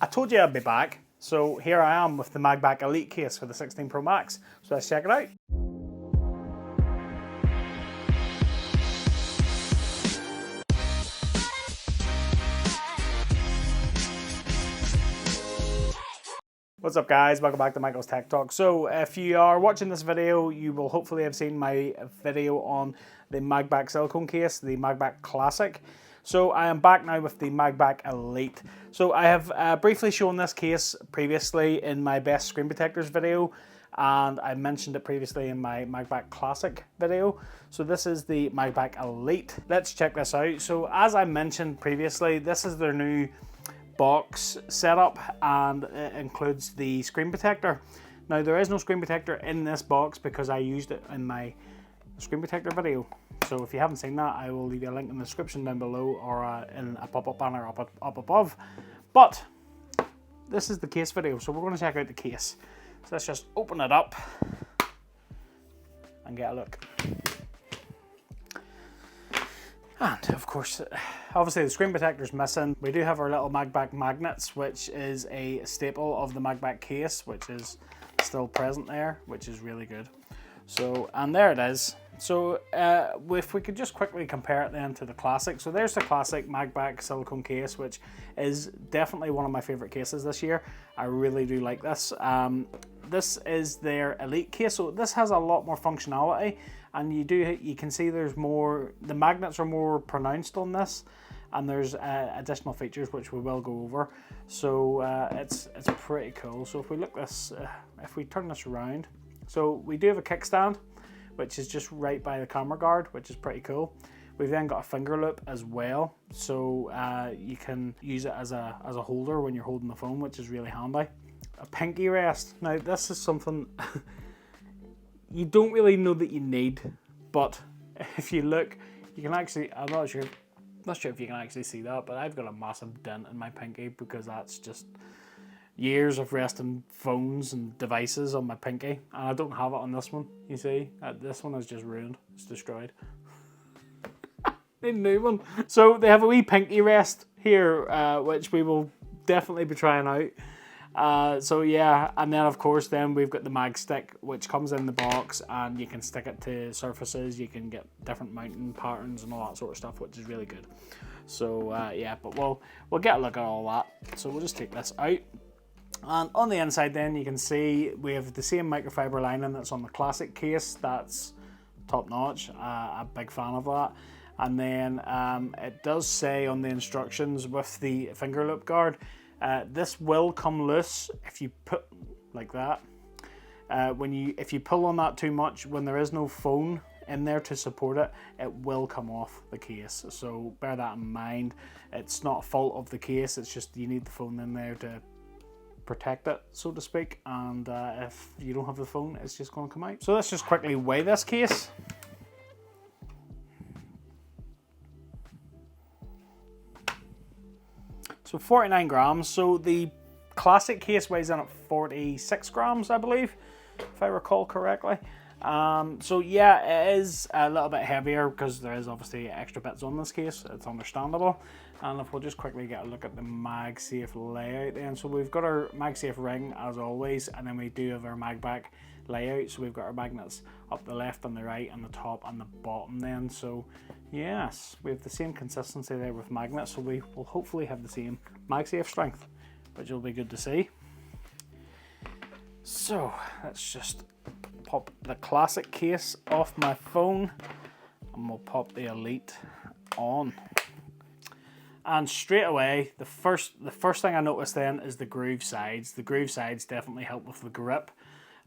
I told you I'd be back, so here I am with the MagBak Elite case for the 16 Pro Max. So let's check it out. What's up guys, welcome back to Michael's Tech Talk. So if you are watching this video, you will hopefully have seen my video on the MagBak silicone case, the MagBak Classic. So I am back now with the MagBak Elite. So I have briefly shown this case previously in my best screen protectors video, and I mentioned it previously in my MagBak Classic video. So this is the MagBak Elite. Let's check this out. So as I mentioned previously, this is their new box setup and it includes the screen protector. Now there is no screen protector in this box because I used it in my screen protector video. So if you haven't seen that, I will leave you a link in the description down below or in a pop-up banner up above. But this is the case video, so we're going to check out the case. So let's just open it up and get a look. And of course, obviously the screen protector is missing. We do have our little MagBak magnets, which is a staple of the MagBak case, which is still present there, which is really good. So, and there it is. So if we could just quickly compare it then to the Classic. So there's the Classic MagBak silicone case, which is definitely one of my favorite cases this year. I really do like this. This is their Elite case, so this has a lot more functionality, and you can see there's more, the magnets are more pronounced on this, and there's additional features which we will go over. So it's pretty cool. So if we look this, if we turn this around, so we do have a kickstand, which is just right by the camera guard, which is pretty cool. We've then got a finger loop as well, so you can use it as a holder when you're holding the phone, which is really handy. A pinky rest. Now this is something you don't really know that you need, but if you look, you can actually, I'm not sure if you can actually see that, but I've got a massive dent in my pinky because that's just years of resting phones and devices on my pinky, and I don't have it on this one. You see, this one is just ruined, it's destroyed. Need a new one. So they have a wee pinky rest here, which we will definitely be trying out. So yeah, and then of course then we've got the mag stick, which comes in the box, and you can stick it to surfaces. You can get different mounting patterns and all that sort of stuff, which is really good. So yeah, but we'll get a look at all that. So we'll just take this out. And on the inside then you can see we have the same microfiber lining that's on the Classic case. That's top notch, a big fan of that. And then it does say on the instructions with the finger loop guard, this will come loose if you put like that. If you pull on that too much, when there is no phone in there to support it, it will come off the case. So bear that in mind. It's not a fault of the case, it's just you need the phone in there to protect it, so to speak, and if you don't have the phone, it's just going to come out. So let's just quickly weigh this case. So 49 grams, so the Classic case weighs in at 46 grams, I believe, if I recall correctly. So yeah, it is a little bit heavier because there is obviously extra bits on this case, it's understandable. And if we'll just quickly get a look at the MagSafe layout then. So we've got our MagSafe ring as always, and then we do have our MagBak layout. So we've got our magnets up the left and the right and the top and the bottom then. So yes, we have the same consistency there with magnets, so we will hopefully have the same MagSafe strength, which will be good to see. So let's just pop the Classic case off my phone and we'll pop the Elite on. And straight away, the first thing I noticed then is the groove sides. The groove sides definitely help with the grip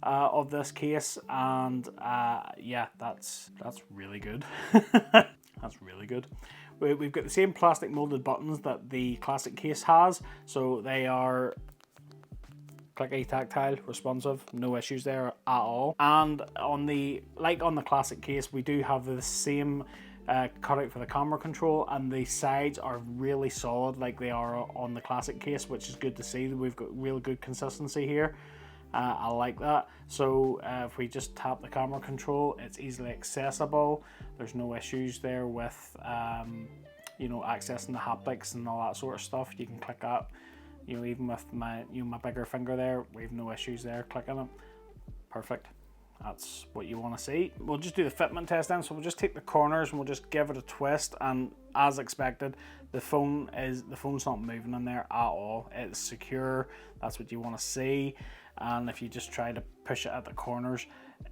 of this case, and yeah, that's really good. That's really good. We've got the same plastic molded buttons that the Classic case has, so they are clicky, tactile, responsive, no issues there at all. And on the Classic case, we do have the same cutout for the camera control, and the sides are really solid like they are on the Classic case, which is good to see. We've got real good consistency here. I like that. So if we just tap the camera control, it's easily accessible. There's no issues there with you know, accessing the haptics and all that sort of stuff. You can click that You know, even with my my bigger finger there, we have no issues there clicking it. Perfect. That's what you want to see. We'll just do the fitment test then. So we'll just take the corners and we'll just give it a twist, and as expected, the phone's not moving in there at all. It's secure. That's what you want to see. And if you just try to push it at the corners,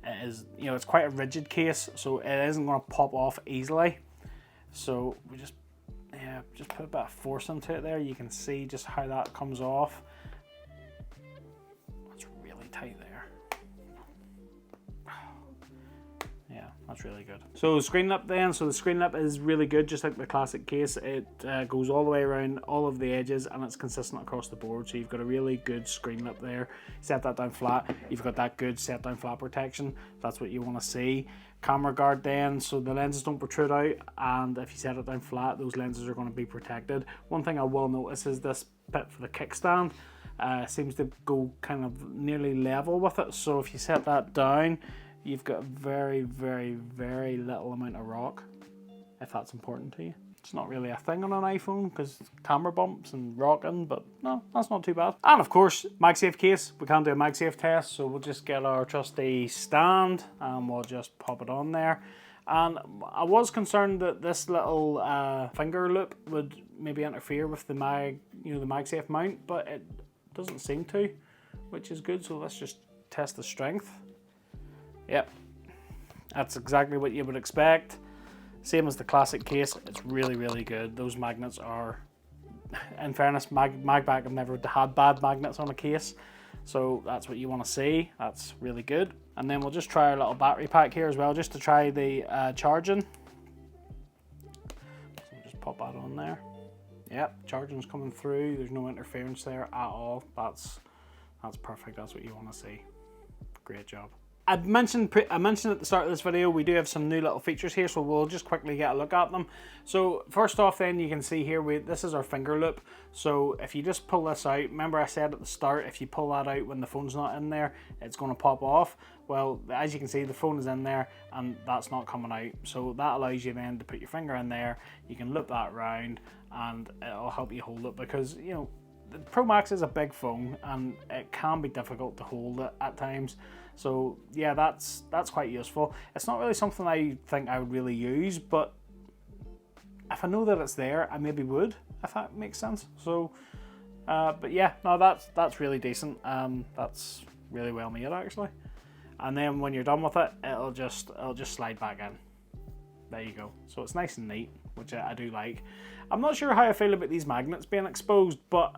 it is, you know, it's quite a rigid case, so it isn't going to pop off easily. So we just put a bit of force into it there. You can see just how that comes off. That's really tight there. Yeah, that's really good. So screen lip then, so the screen lip is really good, just like the classic case. It goes all the way around all of the edges, and it's consistent across the board. So you've got a really good screen lip there. Set that down flat, you've got that good set down flat protection. That's what you want to see. Camera guard then, so the lenses don't protrude out, and if you set it down flat, those lenses are going to be protected. One thing I will notice is this bit for the kickstand seems to go kind of nearly level with it. So if you set that down, you've got a very, very, very little amount of rock, if that's important to you. It's not really a thing on an iPhone because camera bumps and rocking, but no, that's not too bad. And of course, MagSafe case. We can't do a MagSafe test, so we'll just get our trusty stand and we'll just pop it on there. And I was concerned that this little finger loop would maybe interfere with the the MagSafe mount, but it doesn't seem to, which is good. So let's just test the strength. Yep, that's exactly what you would expect. Same as the classic case, it's really, really good. Those magnets are, in fairness, MagBak have never had bad magnets on a case, so that's what you want to see. That's really good. And then we'll just try our little battery pack here as well, just to try the charging. So we'll just pop that on there. Yep, charging's coming through. There's no interference there at all. That's perfect. That's what you want to see. Great job. I mentioned at the start of this video, we do have some new little features here, so we'll just quickly get a look at them. So first off then, you can see here, this is our finger loop. So if you just pull this out, remember I said at the start, if you pull that out when the phone's not in there, it's going to pop off. Well, as you can see, the phone is in there and that's not coming out. So that allows you then to put your finger in there, you can loop that around and it'll help you hold it, because, you know, the Pro Max is a big phone and it can be difficult to hold it at times. So yeah, that's quite useful. It's not really something I think I would really use, but if I know that it's there, I maybe would, if that makes sense. So, but yeah, no, that's really decent. That's really well made actually. And then when you're done with it, it'll just slide back in. There you go. So it's nice and neat, which I do like. I'm not sure how I feel about these magnets being exposed, but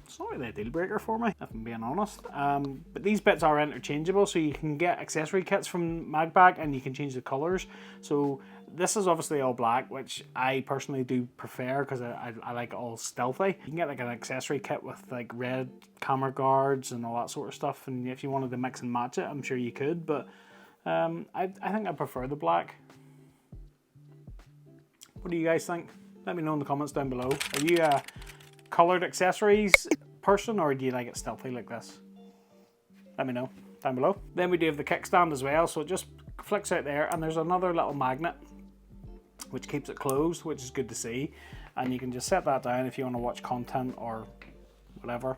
it's not really a deal breaker for me, if I'm being honest. But these bits are interchangeable, so you can get accessory kits from MagBak and you can change the colors. So this is obviously all black, which I personally do prefer because I like it all stealthy. You can get like an accessory kit with like red camera guards and all that sort of stuff, and if you wanted to mix and match it, I'm sure you could, but I think I prefer the black. What do you guys think? Let me know in the comments down below. Are you a coloured accessories person, or do you like it stealthy like this? Let me know down below. Then we do have the kickstand as well, so it just flicks out there, and there's another little magnet which keeps it closed, which is good to see. And you can just set that down if you want to watch content or whatever.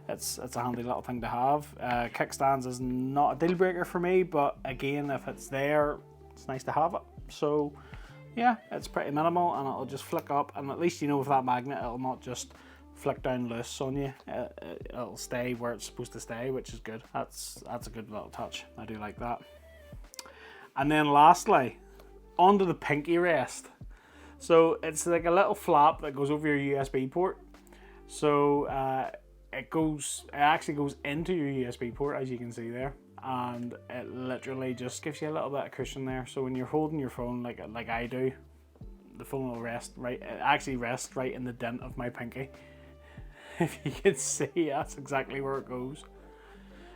It's a handy little thing to have. Kickstands is not a deal breaker for me, but again, if it's there, it's nice to have it. So yeah, it's pretty minimal, and it'll just flick up, and at least you know with that magnet, it'll not just flick down loose on you. It'll stay where it's supposed to stay, which is good. That's a good little touch. I do like that. And then lastly, onto the pinky rest. So it's like a little flap that goes over your USB port. So it actually goes into your USB port, as you can see there, and it literally just gives you a little bit of cushion there. So when you're holding your phone like I do, the phone will rest right. It actually rests right in the dent of my pinky. If you can see, that's exactly where it goes.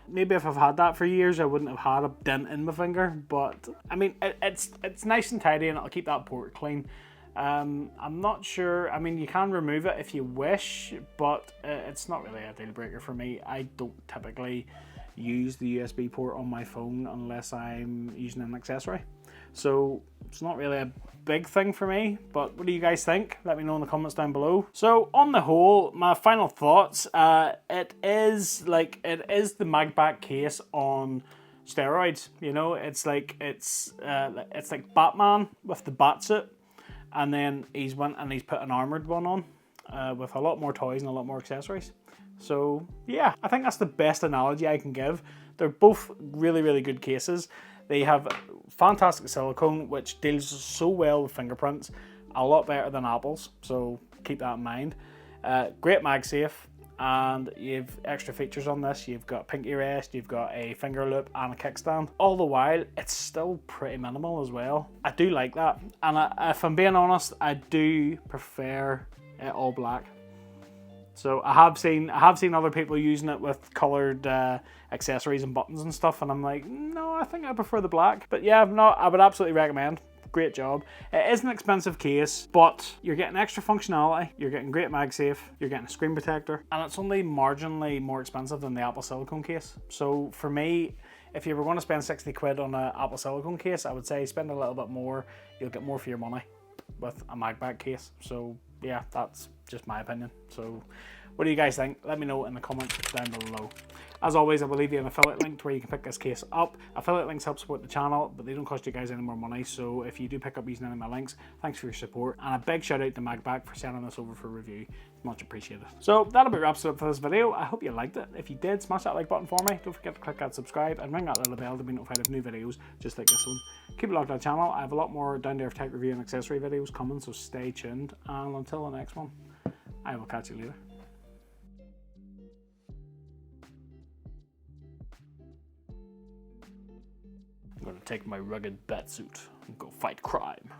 Maybe if I've had that for years, I wouldn't have had a dent in my finger, but I mean, it's nice and tidy, and it'll keep that port clean. I'm not sure, I mean, you can remove it if you wish, but it's not really a deal breaker for me. I don't typically use the USB port on my phone unless I'm using an accessory. So it's not really a big thing for me, but what do you guys think? Let me know in the comments down below. So on the whole, my final thoughts, it is the MagBak case on steroids. You know, it's like Batman with the bat suit, and then he's put an armored one on with a lot more toys and a lot more accessories. So yeah, I think that's the best analogy I can give. They're both really, really good cases. They have fantastic silicone, which deals so well with fingerprints, a lot better than Apple's, so keep that in mind. Great MagSafe, and you've extra features on this. You've got pinky rest, you've got a finger loop and a kickstand. All the while, it's still pretty minimal as well. I do like that, and if I'm being honest, I do prefer it all black. So I have seen other people using it with coloured accessories and buttons and stuff, and I'm like, no, I think I prefer the black. But yeah, no, I would absolutely recommend. Great job. It is an expensive case, but you're getting extra functionality, you're getting great MagSafe, you're getting a screen protector, and it's only marginally more expensive than the Apple silicone case. So for me, if you were going to spend 60 quid on an Apple silicone case, I would say spend a little bit more. You'll get more for your money with a MagBak case. So yeah, that's just my opinion. So what do you guys think? Let me know in the comments down below. As always, I will leave you an affiliate link to where you can pick this case up. Affiliate links help support the channel, but they don't cost you guys any more money. So if you do pick up using any of my links, thanks for your support. And a big shout out to MagBak for sending this over for review. Much appreciated. So that about wraps it up for this video. I hope you liked it. If you did, smash that like button for me. Don't forget to click that subscribe and ring that little bell to be notified of new videos just like this one. Keep it locked on the channel. I have a lot more down-to-earth tech review and accessory videos coming, so stay tuned. And until the next one, I will catch you later. I'm gonna take my rugged bat suit and go fight crime.